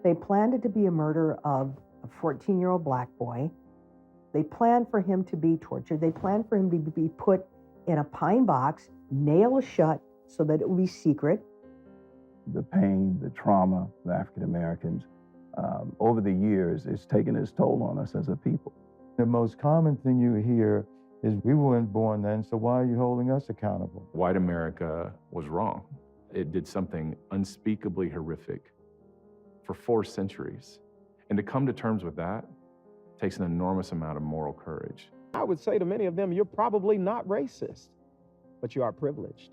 They planned it to be a murder of a 14-year-old black boy. They planned for him to be tortured. They planned for him to be put in a pine box, nailed shut so that it would be secret. The pain, the trauma of African Americans over the years, it's taken its toll on us as a people. The most common thing you hear is, we weren't born then, so why are you holding us accountable? White America was wrong. It did something unspeakably horrific for 4 centuries. And to come to terms with that takes an enormous amount of moral courage. I would say to many of them, you're probably not racist, but you are privileged.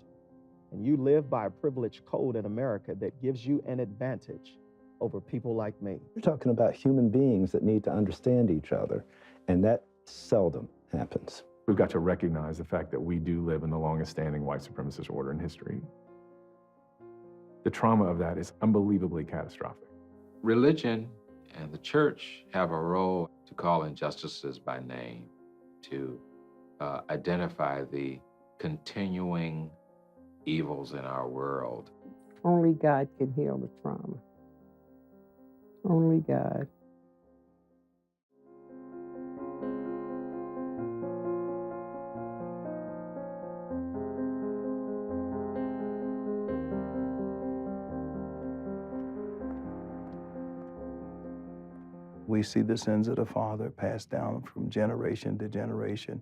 And you live by a privilege code in America that gives you an advantage over people like me. You're talking about human beings that need to understand each other, and that seldom happens. We've got to recognize the fact that we do live in the longest standing white supremacist order in history. The trauma of that is unbelievably catastrophic. Religion and the church have a role to call injustices by name, to identify the continuing evils in our world. Only God can heal the trauma. Only God. We see the sins of the father passed down from generation to generation,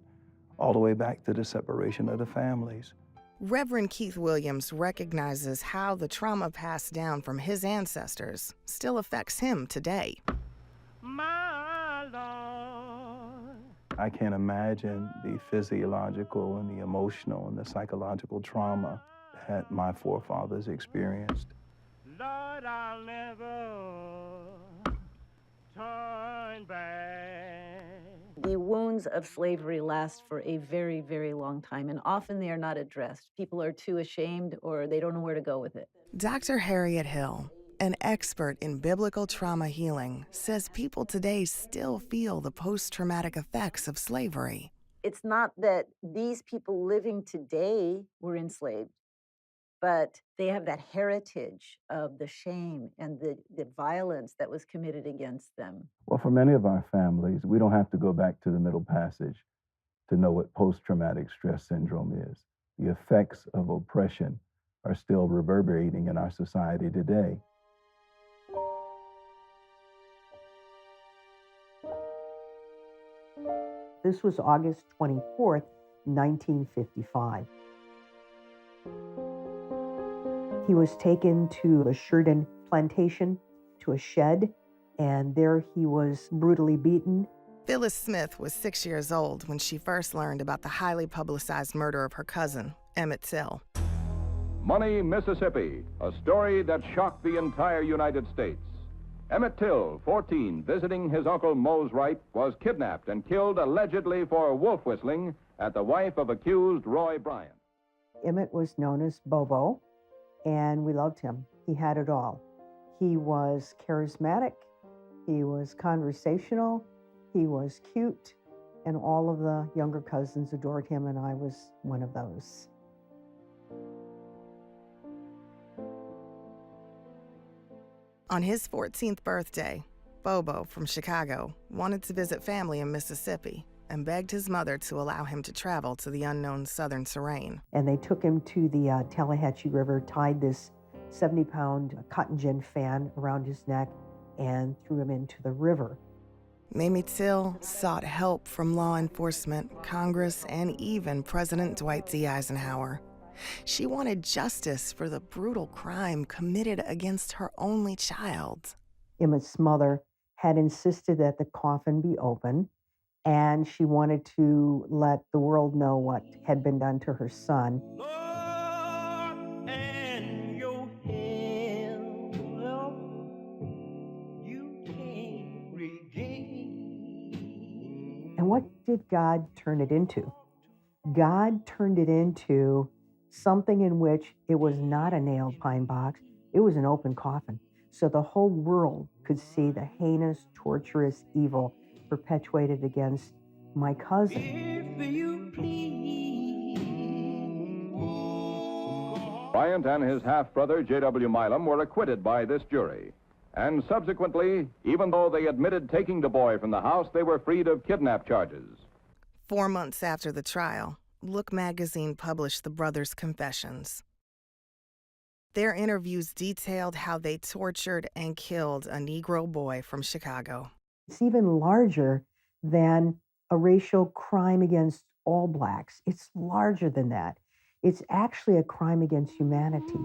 all the way back to the separation of the families. Reverend Keith Williams recognizes how the trauma passed down from his ancestors still affects him today. My Lord. I can't imagine the physiological and the emotional and the psychological trauma that my forefathers experienced. Lord, I'll never turn back. The wounds of slavery last for a very, very long time, and often they are not addressed. People are too ashamed or they don't know where to go with it. Dr. Harriet Hill, an expert in biblical trauma healing, says people today still feel the post-traumatic effects of slavery. It's not that these people living today were enslaved, but they have that heritage of the shame and the violence that was committed against them. Well, for many of our families, we don't have to go back to the Middle Passage to know what post-traumatic stress syndrome is. The effects of oppression are still reverberating in our society today. This was August 24th, 1955. He was taken to the Sheridan plantation, to a shed, and there he was brutally beaten. Phyllis Smith was 6 years old when she first learned about the highly publicized murder of her cousin, Emmett Till. Money, Mississippi, a story that shocked the entire United States. Emmett Till, 14, visiting his uncle Mose Wright, was kidnapped and killed allegedly for wolf whistling at the wife of accused Roy Bryant. Emmett was known as Bobo, and we loved him. He had it all. He was charismatic, he was conversational, he was cute, and all of the younger cousins adored him, and I was one of those. On his 14th birthday, Bobo from Chicago wanted to visit family in Mississippi and begged his mother to allow him to travel to the unknown southern Serene. And they took him to the Tallahatchie River, tied this 70-pound cotton gin fan around his neck, and threw him into the river. Mamie Till sought help from law enforcement, Congress, and even President Dwight D. Eisenhower. She wanted justice for the brutal crime committed against her only child. Emmett's mother had insisted that the coffin be open, and she wanted to let the world know what had been done to her son. Lord, and your help, you can't regain. And what did God turn it into? God turned it into something in which it was not a nailed pine box, it was an open coffin. So the whole world could see the heinous, torturous evil perpetuated against my cousin. If you please. Bryant and his half-brother, J.W. Milam, were acquitted by this jury. And subsequently, even though they admitted taking the boy from the house, they were freed of kidnap charges. 4 months after the trial, Look magazine published the brothers' confessions. Their interviews detailed how they tortured and killed a Negro boy from Chicago. It's even larger than a racial crime against all Blacks. It's larger than that. It's actually a crime against humanity.